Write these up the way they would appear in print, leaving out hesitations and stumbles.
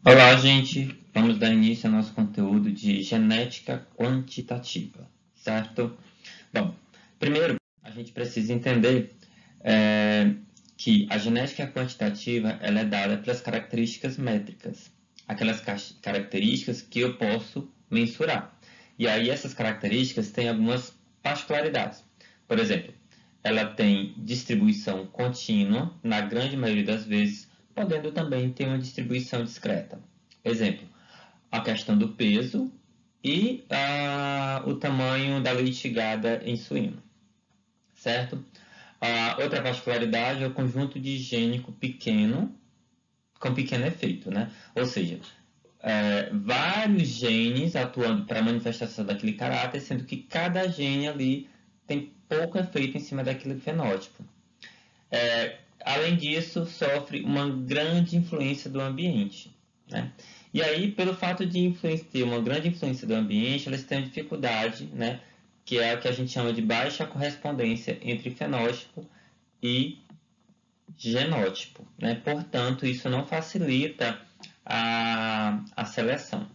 Olá, gente! Vamos dar início ao nosso conteúdo de genética quantitativa, certo? Bom, primeiro a gente precisa entender que a genética quantitativa ela é dada pelas características métricas, aquelas características que eu posso mensurar. E aí essas características têm algumas particularidades. Por exemplo, ela tem distribuição contínua, na grande maioria das vezes, podendo também ter uma distribuição discreta. Exemplo, a questão do peso e o tamanho da leitigada em suíno, certo? Outra particularidade é o conjunto digênico pequeno, com pequeno efeito, né? Ou seja, vários genes atuando para a manifestação daquele caráter, sendo que cada gene ali tem pouco efeito em cima daquele fenótipo. Além disso, sofre uma grande influência do ambiente, né? E aí, pelo fato de ter uma grande influência do ambiente, elas têm dificuldade, né? Que é o que a gente chama de baixa correspondência entre fenótipo e genótipo, né? Portanto, isso não facilita a seleção.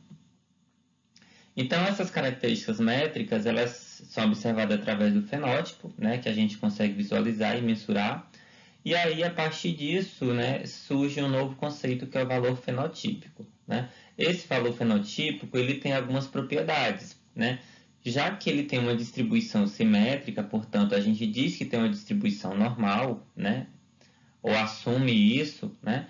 Então, essas características métricas, elas são observadas através do fenótipo, né? Que a gente consegue visualizar e mensurar. E aí, a partir disso, né, surge um novo conceito que é o valor fenotípico, né? Esse valor fenotípico ele tem algumas propriedades, né? Já que ele tem uma distribuição simétrica, portanto, a gente diz que tem uma distribuição normal, né? Ou assume isso, né?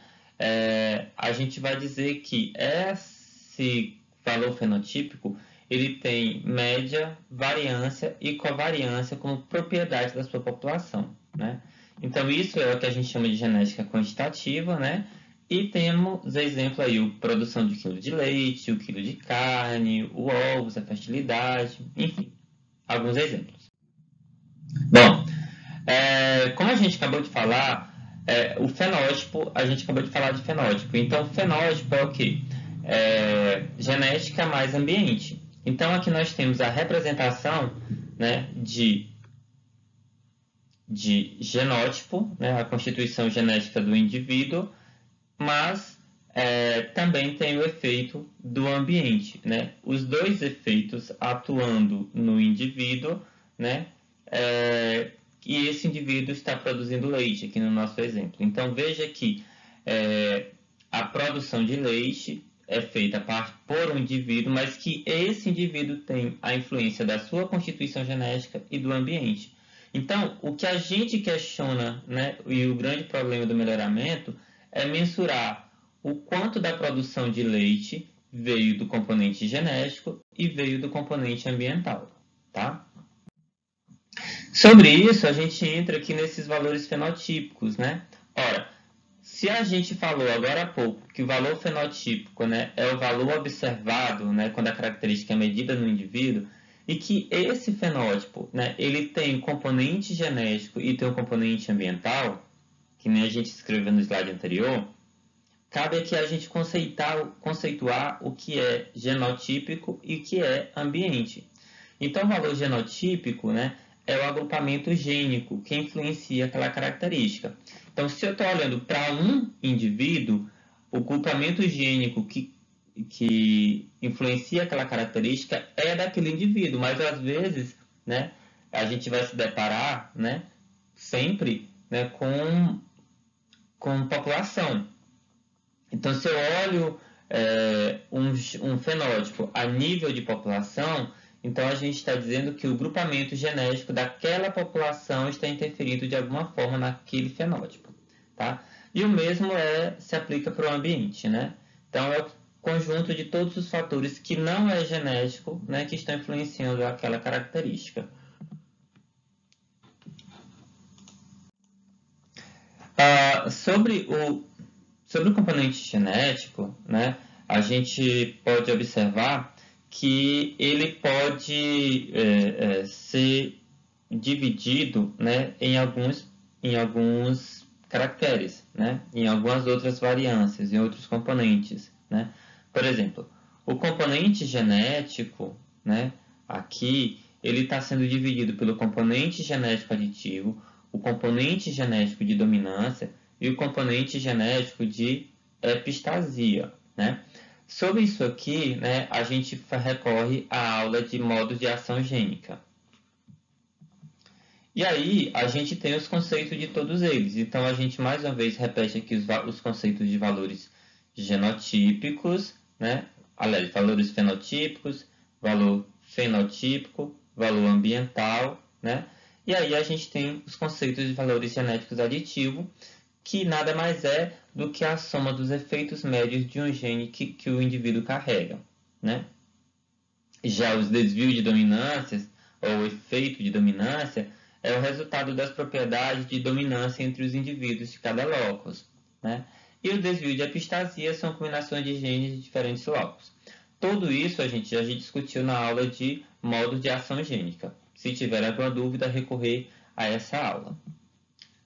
A gente vai dizer que esse valor fenotípico ele tem média, variância e covariância como propriedades da sua população, né? Então, isso é o que a gente chama de genética quantitativa, né? E temos exemplo aí, a produção de quilo de leite, o quilo de carne, o ovos, a fertilidade, enfim, alguns exemplos. Bom, como a gente acabou de falar, o fenótipo, a gente acabou de falar de fenótipo. Então, o fenótipo é o quê? Genética mais ambiente. Então, aqui nós temos a representação, né, de genótipo, né, a constituição genética do indivíduo, mas também tem o efeito do ambiente, né? Os dois efeitos atuando no indivíduo, né? E esse indivíduo está produzindo leite, aqui no nosso exemplo. Então, veja que a produção de leite é feita por um indivíduo, mas que esse indivíduo tem a influência da sua constituição genética e do ambiente. Então, o que a gente questiona, né, e o grande problema do melhoramento é mensurar o quanto da produção de leite veio do componente genético e veio do componente ambiental, tá? Sobre isso, a gente entra aqui nesses valores fenotípicos, né? Ora, se a gente falou agora há pouco que o valor fenotípico, né, é o valor observado, né, quando a característica é medida no indivíduo, e que esse fenótipo, né, ele tem componente genético e tem um componente ambiental, que nem a gente escreveu no slide anterior, cabe aqui a gente conceituar o que é genotípico e o que é ambiente. Então, o valor genotípico, né, é o agrupamento gênico que influencia aquela característica. Então, se eu estou olhando para um indivíduo, o agrupamento gênico que influencia aquela característica é daquele indivíduo, mas às vezes, né, a gente vai se deparar, né, sempre, né, com população. Então, se eu olho um fenótipo a nível de população, então a gente está dizendo que o grupamento genético daquela população está interferindo de alguma forma naquele fenótipo, tá? E o mesmo se aplica para o ambiente, né? Então, é o conjunto de todos os fatores que não é genético, né, que estão influenciando aquela característica. Sobre o componente genético, né, a gente pode observar que ele pode ser dividido, né, em alguns caracteres, né, em algumas outras variâncias, em outros componentes, né. Por exemplo, o componente genético, né, aqui, ele está sendo dividido pelo componente genético aditivo, o componente genético de dominância e o componente genético de epistasia, né? Sobre isso aqui, né, a gente recorre à aula de modos de ação gênica. E aí, a gente tem os conceitos de todos eles. Então, a gente mais uma vez repete aqui os conceitos de valores genotípicos, né? Aliás, valores fenotípicos, valor fenotípico, valor ambiental, né? E aí a gente tem os conceitos de valores genéticos aditivos, que nada mais é do que a soma dos efeitos médios de um gene que o indivíduo carrega, né? Já os desvios de dominâncias, ou o efeito de dominância, é o resultado das propriedades de dominância entre os indivíduos de cada locus, né? E o desvio de epistasia são combinações de genes de diferentes locus. Tudo isso a gente já discutiu na aula de modos de ação gênica. Se tiver alguma dúvida, recorrer a essa aula.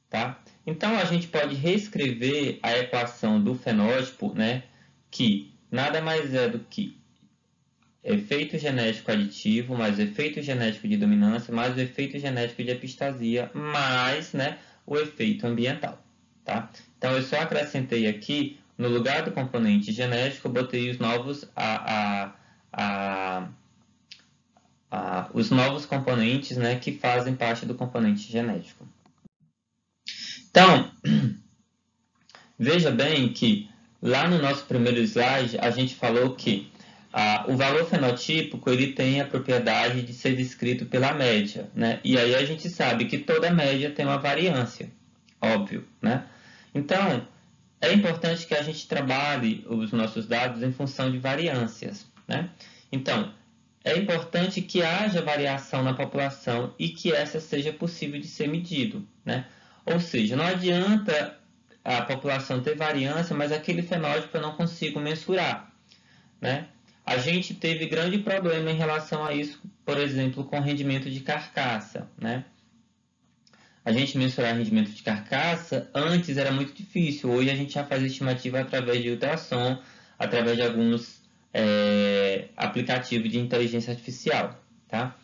Tá? Então, a gente pode reescrever a equação do fenótipo, né, que nada mais é do que efeito genético aditivo, mais o efeito genético de dominância, mais o efeito genético de epistasia, mais, né, o efeito ambiental. Tá? Então, eu só acrescentei aqui, no lugar do componente genético, eu botei os novos, os novos componentes, né, que fazem parte do componente genético. Então, veja bem que lá no nosso primeiro slide, a gente falou que o valor fenotípico ele tem a propriedade de ser descrito pela média, né? E aí a gente sabe que toda média tem uma variância, óbvio, né? Então, é importante que a gente trabalhe os nossos dados em função de variâncias, né? Então, é importante que haja variação na população e que essa seja possível de ser medido, né? Ou seja, não adianta a população ter variância, mas aquele fenótipo eu não consigo mensurar, né? A gente teve grande problema em relação a isso, por exemplo, com rendimento de carcaça, né? A gente mensurar rendimento de carcaça antes era muito difícil. Hoje a gente já faz estimativa através de ultrassom, através de alguns aplicativos de inteligência artificial, tá?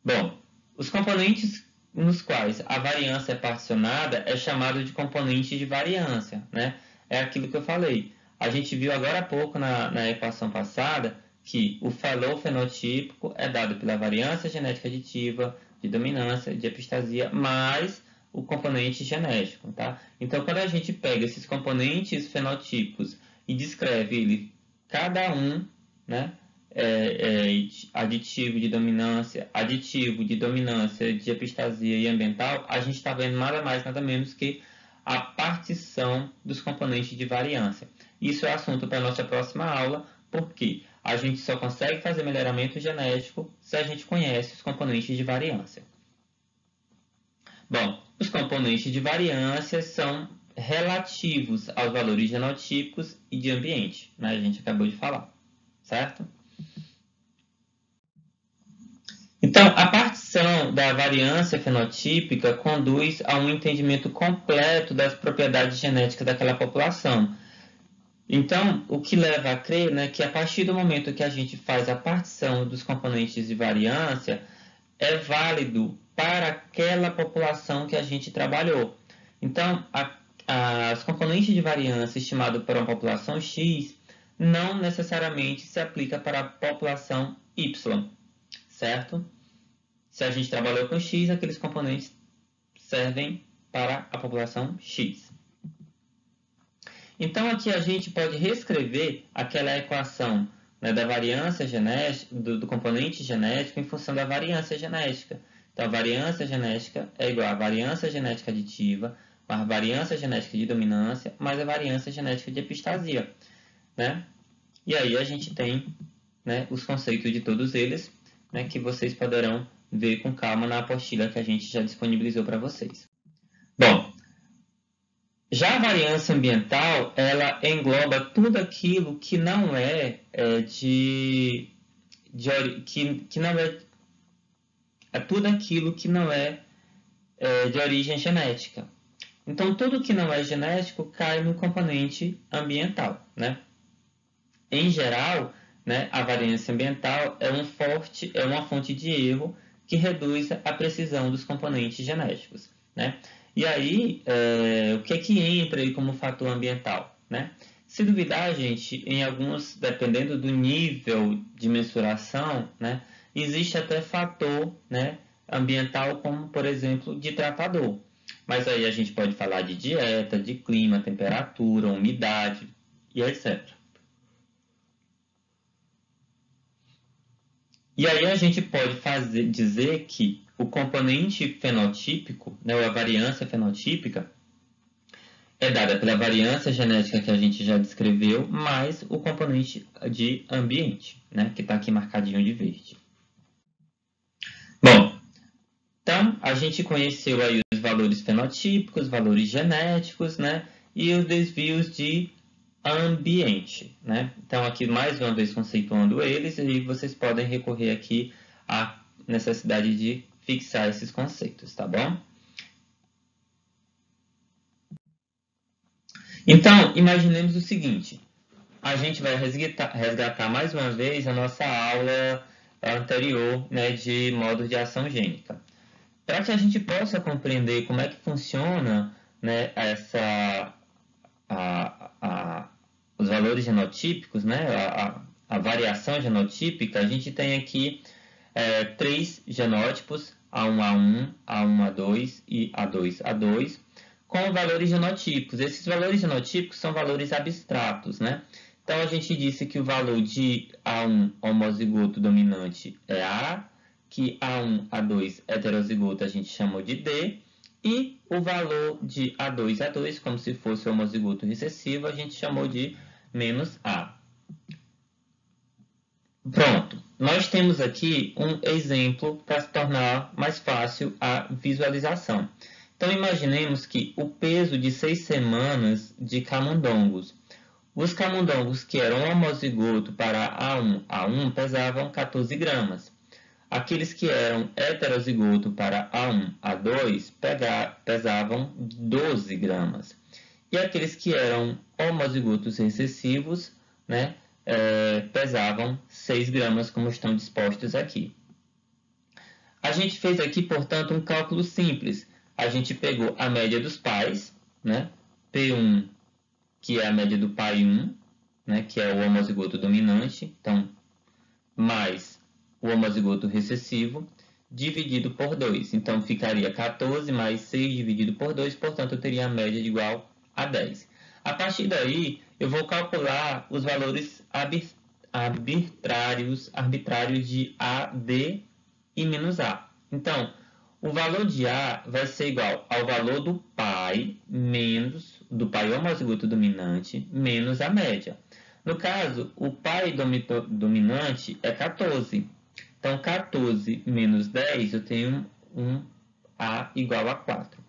Bom, os componentes nos quais a variância é particionada é chamado de componente de variância, né? É aquilo que eu falei. A gente viu agora há pouco na equação passada que o valor fenotípico é dado pela variância genética aditiva, de dominância, de epistasia, mais o componente genético, tá? Então, quando a gente pega esses componentes fenotípicos e descreve ele, cada um, né? Aditivo de dominância, de epistasia e ambiental, a gente está vendo nada mais, nada menos que a partição dos componentes de variância. Isso é assunto para a nossa próxima aula, porque a gente só consegue fazer melhoramento genético se a gente conhece os componentes de variância. Bom, os componentes de variância são relativos aos valores genotípicos e de ambiente, né? A gente acabou de falar, certo? Então, a partição da variância fenotípica conduz a um entendimento completo das propriedades genéticas daquela população. Então, o que leva a crer, né, que a partir do momento que a gente faz a partição dos componentes de variância, é válido para aquela população que a gente trabalhou. Então, as componentes de variância estimadas para uma população X não necessariamente se aplica para a população Y, certo? Se a gente trabalhou com X, aqueles componentes servem para a população X. Então, aqui a gente pode reescrever aquela equação, né, da variância genética, do componente genético em função da variância genética. Então, a variância genética é igual a variância genética aditiva, mais a variância genética de dominância, mais a variância genética de epistasia, né? E aí a gente tem, né, os conceitos de todos eles, né, que vocês poderão ver com calma na apostila que a gente já disponibilizou para vocês. Bom, já a variância ambiental, ela engloba tudo aquilo que não é, tudo aquilo que não é, de origem genética. Então, tudo que não é genético cai no componente ambiental, né? Em geral, né, a variância ambiental é uma fonte de erro que reduz a precisão dos componentes genéticos, né? E aí, o que é que entra aí como fator ambiental, né? Se duvidar, gente, em alguns, dependendo do nível de mensuração, né, existe até fator, né, ambiental, como, por exemplo, de tratador. Mas aí a gente pode falar de dieta, de clima, temperatura, umidade e etc. E aí a gente pode dizer que o componente fenotípico, né, ou a variância fenotípica, é dada pela variância genética que a gente já descreveu, mais o componente de ambiente, né, que está aqui marcadinho de verde. Bom, então a gente conheceu aí os valores fenotípicos, valores genéticos, né, e os desvios de ambiente, né? Então aqui mais uma vez conceituando eles, e vocês podem recorrer aqui à necessidade de fixar esses conceitos, tá bom? Então, imaginemos o seguinte, a gente vai resgatar mais uma vez a nossa aula anterior, né, de modos de ação gênica. Para que a gente possa compreender como é que funciona, né, os valores genotípicos, né, a variação genotípica, a gente tem aqui 3 genótipos, A1A1, A1A2 e A2A2, com valores genotípicos. Esses valores genotípicos são valores abstratos, né? Então, a gente disse que o valor de A1 homozigoto dominante é A, que A1, A2 heterozigoto a gente chamou de D, e o valor de A2, A2, como se fosse homozigoto recessivo, a gente chamou de menos A. Pronto, nós temos aqui um exemplo para se tornar mais fácil a visualização. Então, imaginemos que o peso de 6 semanas de camundongos. Os camundongos que eram homozigoto para A1, pesavam 14 gramas. Aqueles que eram heterozigoto para A1, A2 pesavam 12 gramas. E aqueles que eram homozigotos recessivos, né, pesavam 6 gramas, como estão dispostos aqui. A gente fez aqui, portanto, um cálculo simples. A gente pegou a média dos pais, né, P1, que é a média do pai 1, né, que é o homozigoto dominante, então, mais o homozigoto recessivo, dividido por 2. Então, ficaria 14 mais 6 dividido por 2, portanto, eu teria a média de igual a 10. A partir daí, eu vou calcular os valores arbitrários de A, D e menos A. Então, o valor de A vai ser igual ao valor do pai do pai homozigoto dominante menos a média. No caso, o pai dominante é 14. Então, 14 menos 10, eu tenho um A igual a 4.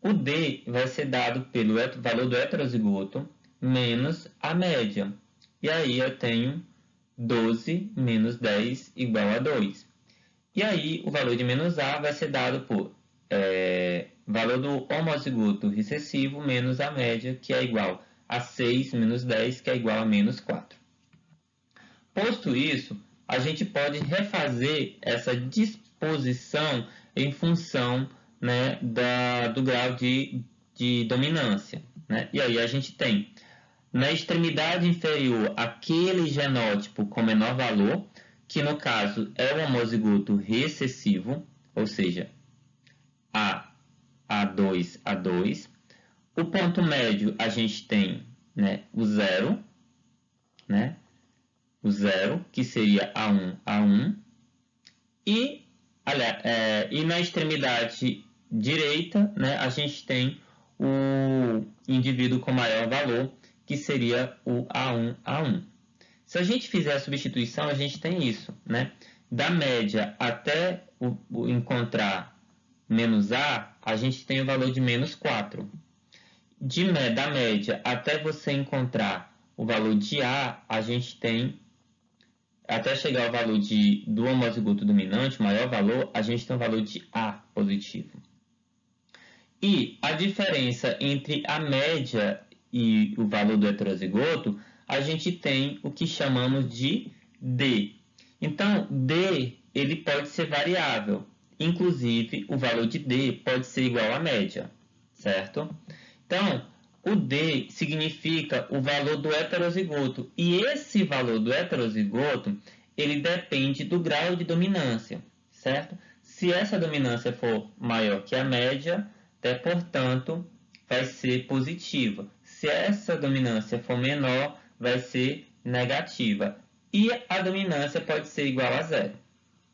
O D vai ser dado pelo valor do heterozigoto menos a média. E aí eu tenho 12 menos 10 igual a 2. E aí o valor de menos A vai ser dado por valor do homozigoto recessivo menos a média, que é igual a 6 menos 10, que é igual a menos 4. Posto isso, a gente pode refazer essa disposição em função, né, do grau de dominância, né? E aí a gente tem, na extremidade inferior, aquele genótipo com menor valor, que no caso é o homozigoto recessivo, ou seja, A2, A2. O ponto médio a gente tem, né, o 0, né? O 0, que seria A1, A1. E na extremidade direita, né, a gente tem o indivíduo com maior valor, que seria o A1, A1. Se a gente fizer a substituição, a gente tem isso, né? Da média até encontrar menos A, a gente tem o valor de menos 4. Da média até você encontrar o valor de A, a gente tem, até chegar ao valor do homozigoto dominante, maior valor, a gente tem o valor de A positivo. E a diferença entre a média e o valor do heterozigoto, a gente tem o que chamamos de D. Então, D ele pode ser variável. Inclusive, o valor de D pode ser igual à média, certo? Então, o D significa o valor do heterozigoto. E esse valor do heterozigoto, ele depende do grau de dominância, certo? Se essa dominância for maior que a média, portanto, vai ser positiva. Se essa dominância for menor, vai ser negativa. E a dominância pode ser igual a zero,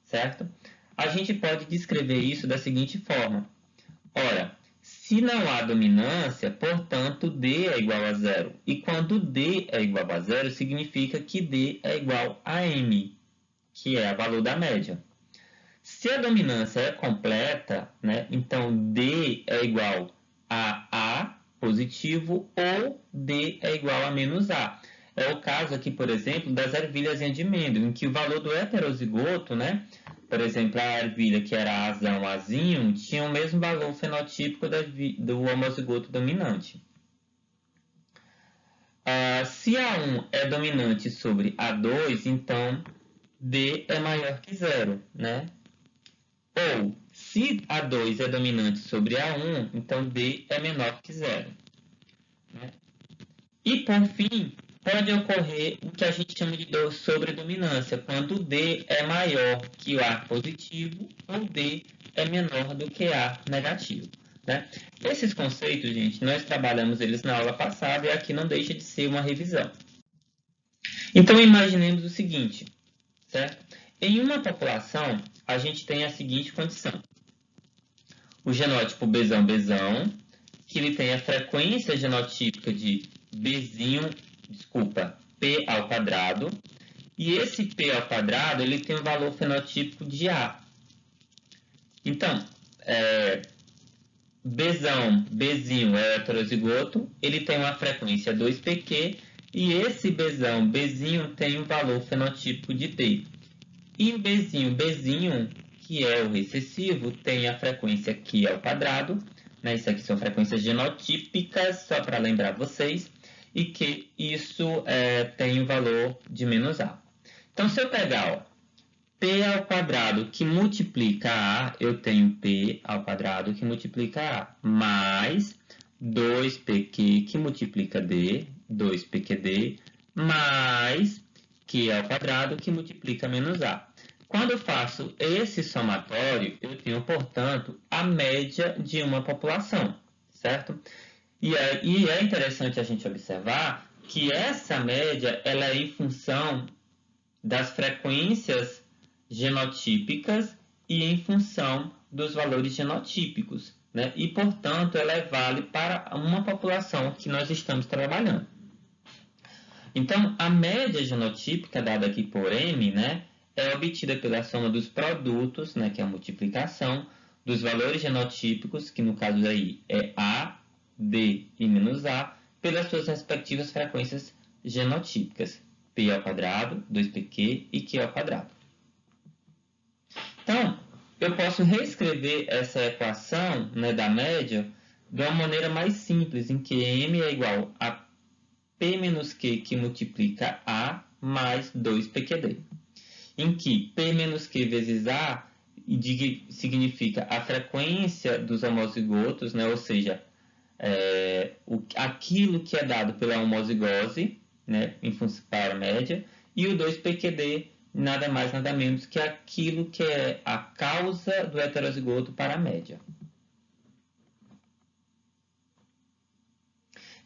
certo? A gente pode descrever isso da seguinte forma. Ora, se não há dominância, portanto, D é igual a zero. E quando D é igual a zero, significa que D é igual a M, que é o valor da média. Se a dominância é completa, né, então D é igual a A positivo ou D é igual a menos A. É o caso aqui, por exemplo, das ervilhas de Mendel, em que o valor do heterozigoto, né, por exemplo, a ervilha que era Azão, Azinho, tinha o mesmo valor fenotípico do homozigoto dominante. Se A1 é dominante sobre A2, então D é maior que zero, né? Ou, se A2 é dominante sobre A1, então D é menor que zero. Né? E, por fim, pode ocorrer o que a gente chama de sobredominância, quando D é maior que o A positivo ou D é menor do que A negativo. Né? Esses conceitos, gente, nós trabalhamos eles na aula passada e aqui não deixa de ser uma revisão. Então, imaginemos o seguinte, certo? Em uma população, a gente tem a seguinte condição. O genótipo Bzão, que ele tem a frequência genotípica de P ao quadrado, e esse P ao quadrado ele tem o valor fenotípico de A. Então, Bzinho é heterozigoto, ele tem uma frequência 2pq, e esse Bzinho tem um valor fenotípico de D. E o Bzinho, que é o recessivo, tem a frequência Q ao quadrado, né? Isso aqui são frequências genotípicas, só para lembrar vocês, e que isso tem o valor de menos A. Então, se eu pegar P ao quadrado que multiplica A, eu tenho P ao quadrado que multiplica A, mais 2pq que multiplica D, 2pqd, mais Q ao quadrado que multiplica menos A. Quando eu faço esse somatório, eu tenho, portanto, a média de uma população, certo? E é interessante a gente observar que essa média ela é em função das frequências genotípicas e em função dos valores genotípicos, né? E, portanto, ela vale para uma população que nós estamos trabalhando. Então, a média genotípica dada aqui por M, né, é obtida pela soma dos produtos, né, que é a multiplicação, dos valores genotípicos, que no caso aí é A, D e menos A, pelas suas respectivas frequências genotípicas, P ao quadrado, 2pq e Q ao quadrado. Então, eu posso reescrever essa equação, né, da média de uma maneira mais simples, em que M é igual a P menos Q que multiplica A mais 2pqd. Em que P menos Q vezes A significa a frequência dos homozigotos, né? Ou seja, aquilo que é dado pela homozigose, né? Em função para a média, e o 2pqd nada mais nada menos que aquilo que é a causa do heterozigoto para a média.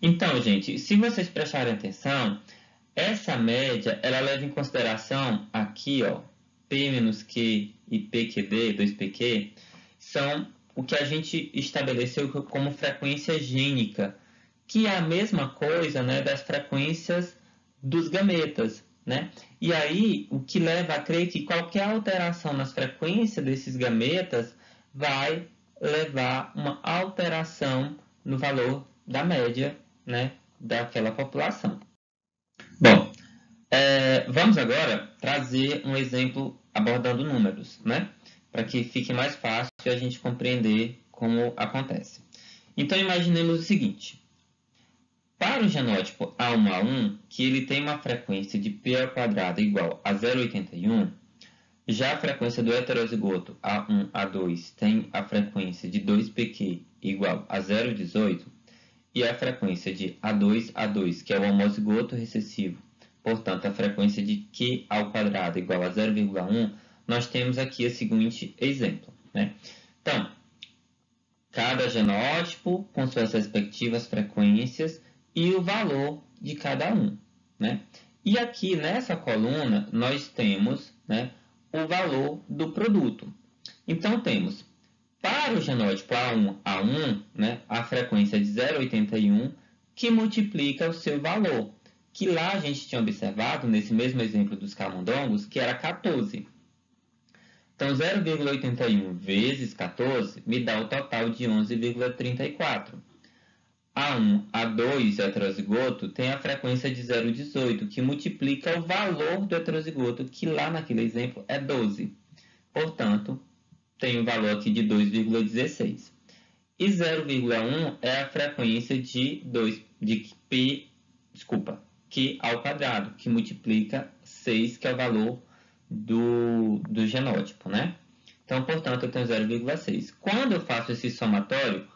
Então, gente, se vocês prestarem atenção, essa média, ela leva em consideração aqui, ó, P menos Q e PQD, 2pq, são o que a gente estabeleceu como frequência gênica, que é a mesma coisa, né, das frequências dos gametas, né? E aí, o que leva a crer que qualquer alteração nas frequências desses gametas vai levar uma alteração no valor da média, né, daquela população. Bom, vamos agora trazer um exemplo abordando números, né? Para que fique mais fácil a gente compreender como acontece. Então, imaginemos o seguinte. Para o genótipo A1A1, que ele tem uma frequência de P ao quadrado igual a 0,81, já a frequência do heterozigoto A1A2 tem a frequência de 2pq igual a 0,18, e a frequência de A2, que é o homozigoto recessivo, portanto, a frequência de Q ao quadrado igual a 0,1, nós temos aqui o seguinte exemplo, né? Então, cada genótipo com suas respectivas frequências e o valor de cada um, né? E aqui nessa coluna nós temos, né, o valor do produto. Então temos para o genótipo A1, né, a frequência de 0,81 que multiplica o seu valor, que lá a gente tinha observado nesse mesmo exemplo dos camundongos que era 14. Então, 0,81 vezes 14 me dá o total de 11,34. A2 heterozigoto tem a frequência de 0,18, que multiplica o valor do heterozigoto, que lá naquele exemplo é 12. Portanto, tem o valor aqui de 2,16. E 0,1 é a frequência de Q ao quadrado, que multiplica 6, que é o valor do genótipo, né? Então, portanto, eu tenho 0,6. Quando eu faço esse somatório,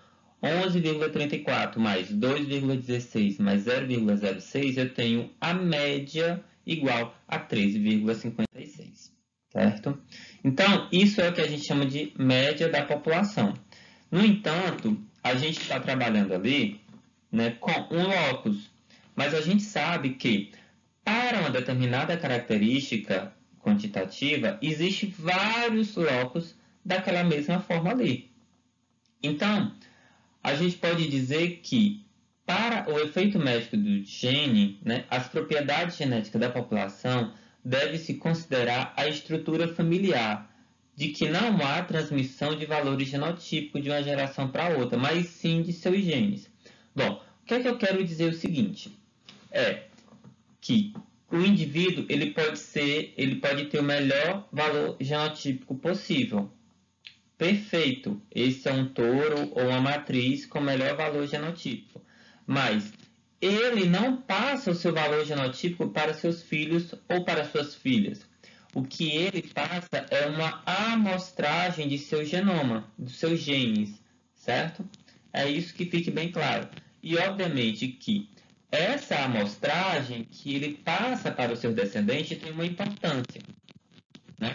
11,34 mais 2,16 mais 0,06, eu tenho a média igual a 13,56, certo? Então, isso é o que a gente chama de média da população. No entanto, a gente está trabalhando ali, né, com um locus, mas a gente sabe que para uma determinada característica quantitativa, existem vários locus daquela mesma forma ali. Então, a gente pode dizer que, para o efeito médico do gene, né, as propriedades genéticas da população deve-se considerar a estrutura familiar, de que não há transmissão de valores genotípicos de uma geração para outra, mas sim de seus genes. Bom, o que é que eu quero dizer o seguinte? É que o indivíduo ele pode ter o melhor valor genotípico possível. Perfeito, esse é um touro ou uma matriz com melhor valor genotípico. Mas ele não passa o seu valor genotípico para seus filhos ou para suas filhas. O que ele passa é uma amostragem de seu genoma, dos seus genes, certo? É isso que fique bem claro. E obviamente que essa amostragem que ele passa para o seu descendente tem uma importância, né?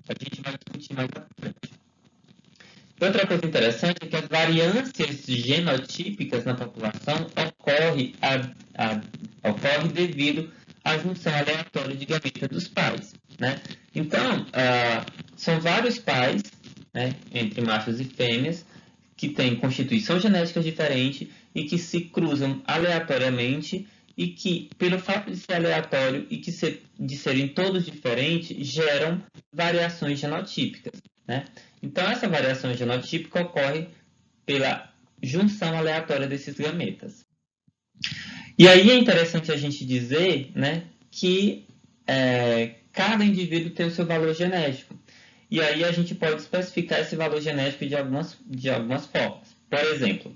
A gente vai discutir mais à frente. Outra coisa interessante é que as variâncias genotípicas na população ocorrem devido à junção aleatória de gametas dos pais, né? Então, são vários pais, né, entre machos e fêmeas, que têm constituição genética diferente e que se cruzam aleatoriamente e que, pelo fato de ser aleatório e de serem todos diferentes, geram variações genotípicas, né? Então, essa variação genotípica ocorre pela junção aleatória desses gametas. E aí é interessante a gente dizer, né, que cada indivíduo tem o seu valor genético. E aí a gente pode especificar esse valor genético de algumas formas. Por exemplo,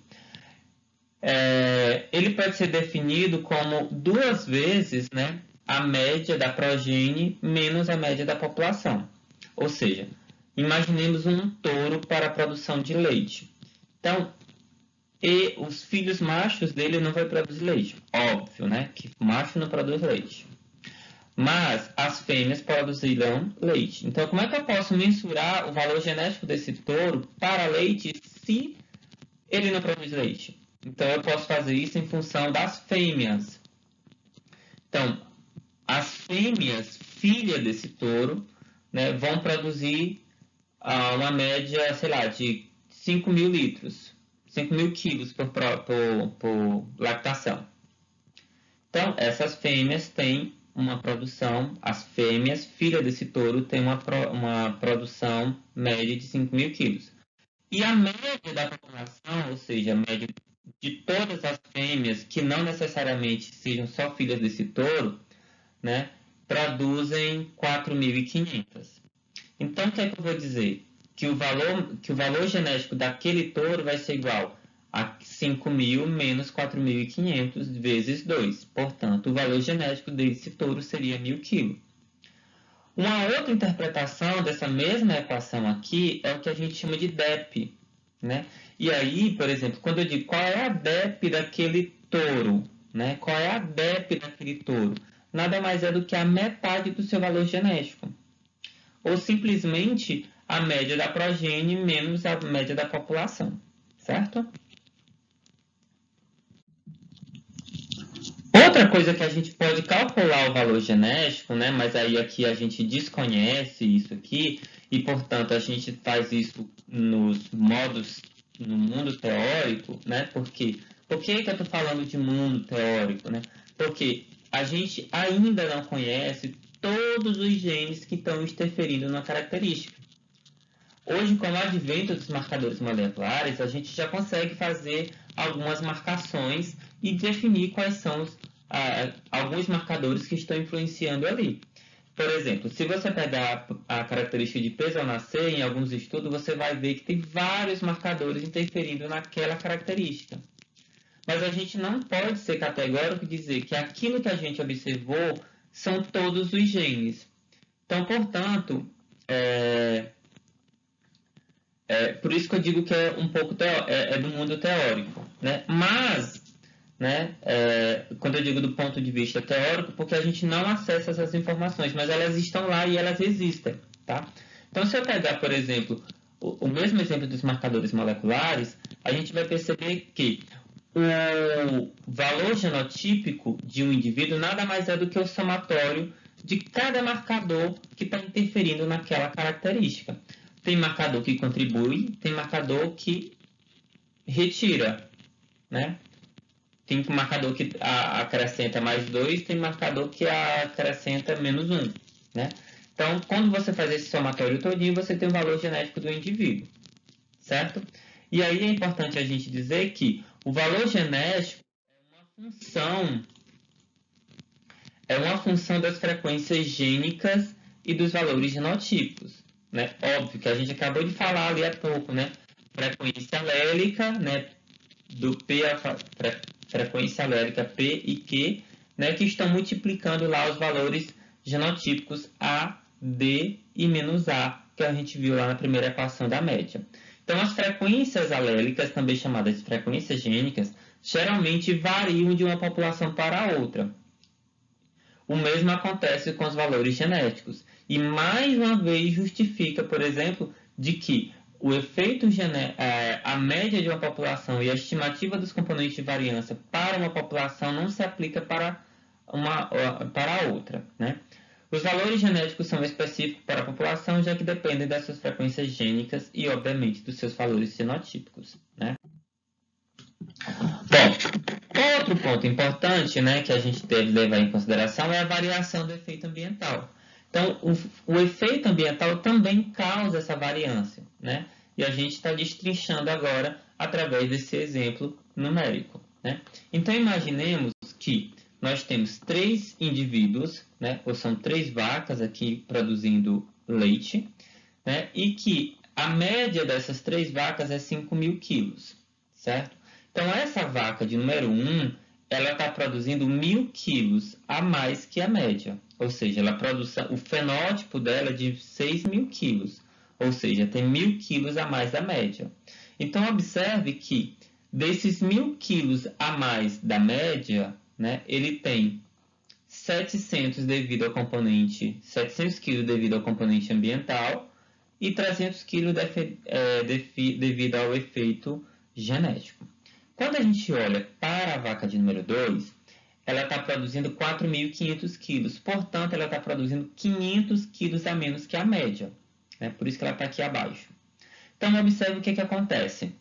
ele pode ser definido como 2 vezes, né, a média da progenie menos a média da população. Ou seja, imaginemos um touro para a produção de leite. Então, os filhos machos dele não vão produzir leite. Óbvio, né, que macho não produz leite. Mas as fêmeas produzirão leite. Então, como é que eu posso mensurar o valor genético desse touro para leite se ele não produz leite? Então, eu posso fazer isso em função das fêmeas. Então, as fêmeas, filha desse touro, né, vão produzir uma média, sei lá, de 5.000 litros, 5.000 quilos por lactação. Então, essas fêmeas têm uma produção, as fêmeas, filha desse touro, têm uma produção média de 5.000 quilos. E a média da população, ou seja, a média de todas as fêmeas, que não necessariamente sejam só filhas desse touro, né, produzem 4.500. Então, o que é que eu vou dizer? Que o valor genético daquele touro vai ser igual a 5.000 menos 4.500 vezes 2. Portanto, o valor genético desse touro seria 1.000 kg. Uma outra interpretação dessa mesma equação aqui é o que a gente chama de DEP, né? E aí, por exemplo, quando eu digo qual é a DEP daquele touro, né? Qual é a DEP daquele touro? Nada mais é do que a metade do seu valor genético. Ou simplesmente a média da progênie menos a média da população, certo? Outra coisa que a gente pode calcular o valor genético, né? Mas aí aqui a gente desconhece isso aqui e, portanto, a gente faz isso nos modos, no mundo teórico, né? Por que eu estou falando de mundo teórico, né? Porque a gente ainda não conhece todos os genes que estão interferindo na característica. Hoje, com o advento dos marcadores moleculares, a gente já consegue fazer algumas marcações e definir quais são alguns marcadores que estão influenciando ali. Por exemplo, se você pegar a característica de peso ao nascer, em alguns estudos, você vai ver que tem vários marcadores interferindo naquela característica. Mas a gente não pode ser categórico e dizer que aquilo que a gente observou são todos os genes. Então, portanto, por isso que eu digo que é um pouco do mundo teórico, né? Mas, né, quando eu digo do ponto de vista teórico, porque a gente não acessa essas informações, mas elas estão lá e elas existem, tá? Então, se eu pegar, por exemplo, o mesmo exemplo dos marcadores moleculares, a gente vai perceber que o valor genotípico de um indivíduo nada mais é do que o somatório de cada marcador que está interferindo naquela característica. Tem marcador que contribui, tem marcador que retira, né? Tem marcador que acrescenta mais 2, tem marcador que acrescenta menos 1, né? Então, quando você faz esse somatório todinho, você tem o valor genético do indivíduo, certo? E aí é importante a gente dizer que o valor genético é uma função das frequências gênicas e dos valores genotípicos, né? Óbvio que a gente acabou de falar ali há pouco, né? Frequência alélica, né? Do P, frequência alélica P e Q, né? Que estão multiplicando lá os valores genotípicos A, D e menos A, que a gente viu lá na primeira equação da média. Então, as frequências alélicas, também chamadas de frequências gênicas, geralmente variam de uma população para outra. O mesmo acontece com os valores genéticos. E, mais uma vez, justifica, por exemplo, de que o efeito a média de uma população e a estimativa dos componentes de variância para uma população não se aplica para a outra, né? Os valores genéticos são específicos para a população, já que dependem das suas frequências gênicas e, obviamente, dos seus valores genotípicos, né? Bom, outro ponto importante, né, que a gente deve levar em consideração é a variação do efeito ambiental. Então, o efeito ambiental também causa essa variância, né? E a gente está destrinchando agora através desse exemplo numérico, né? Então, imaginemos que nós temos 3 indivíduos, né? Ou são 3 vacas aqui produzindo leite, né? E que a média dessas 3 vacas é 5.000 quilos, certo? Então, essa vaca de número 1, ela está produzindo 1.000 quilos a mais que a média. Ou seja, o fenótipo dela é de 6.000 quilos. Ou seja, tem 1.000 quilos a mais da média. Então, observe que desses 1.000 quilos a mais da média, né, ele tem 700 devido ao componente, 700 quilos devido ao componente ambiental e 300 quilos devido ao efeito genético. Quando a gente olha para a vaca de número 2, ela está produzindo 4.500 quilos. Portanto, ela está produzindo 500 quilos a menos que a média, né? Por isso que ela está aqui abaixo. Então, observe o que acontece.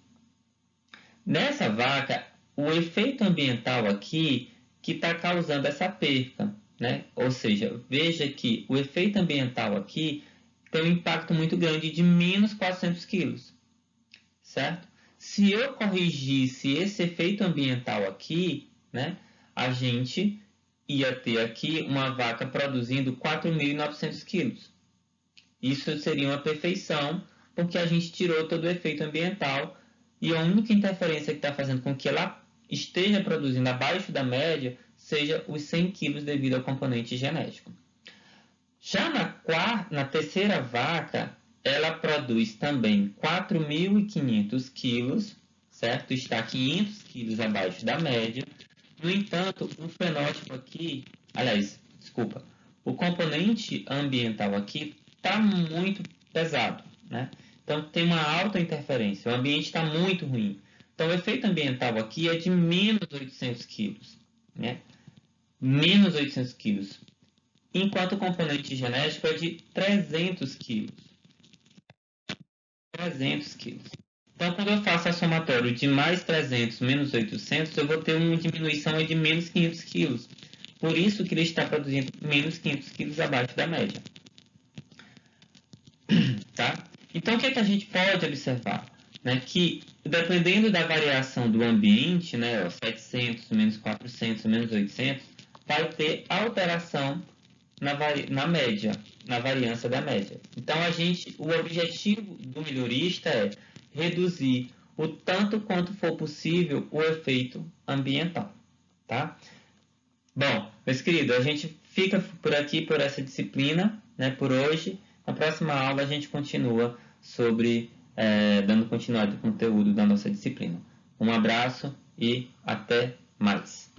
Nessa vaca, o efeito ambiental aqui que está causando essa perca, né? Ou seja, veja que o efeito ambiental aqui tem um impacto muito grande de menos 400 quilos, certo? Se eu corrigisse esse efeito ambiental aqui, né, a gente ia ter aqui uma vaca produzindo 4.900 quilos. Isso seria uma perfeição, porque a gente tirou todo o efeito ambiental e a única interferência que está fazendo com que ela esteja produzindo abaixo da média seja os 100 quilos devido ao componente genético. Já na terceira vaca, ela produz também 4.500 quilos, certo? Está 500 quilos abaixo da média. No entanto, o fenótipo aqui, aliás, desculpa, o componente ambiental aqui está muito pesado, né? Então, tem uma alta interferência, o ambiente está muito ruim. Então, o efeito ambiental aqui é de menos 800 quilos, né? Menos 800 quilos. Enquanto o componente genético é de 300 quilos. 300 quilos. Então, quando eu faço a somatório de mais 300 menos 800, eu vou ter uma diminuição de menos 500 quilos. Por isso que ele está produzindo menos 500 quilos abaixo da média. Tá? Então, o que, é que a gente pode observar? Né? Que, dependendo da variação do ambiente, né, 700, menos 400, menos 800, vai ter alteração na média, na variância da média. Então, o objetivo do melhorista é reduzir o tanto quanto for possível o efeito ambiental. Tá? Bom, meus queridos, a gente fica por aqui por essa disciplina, né, por hoje. Na próxima aula a gente continua sobre dando continuidade ao conteúdo da nossa disciplina. Um abraço e até mais.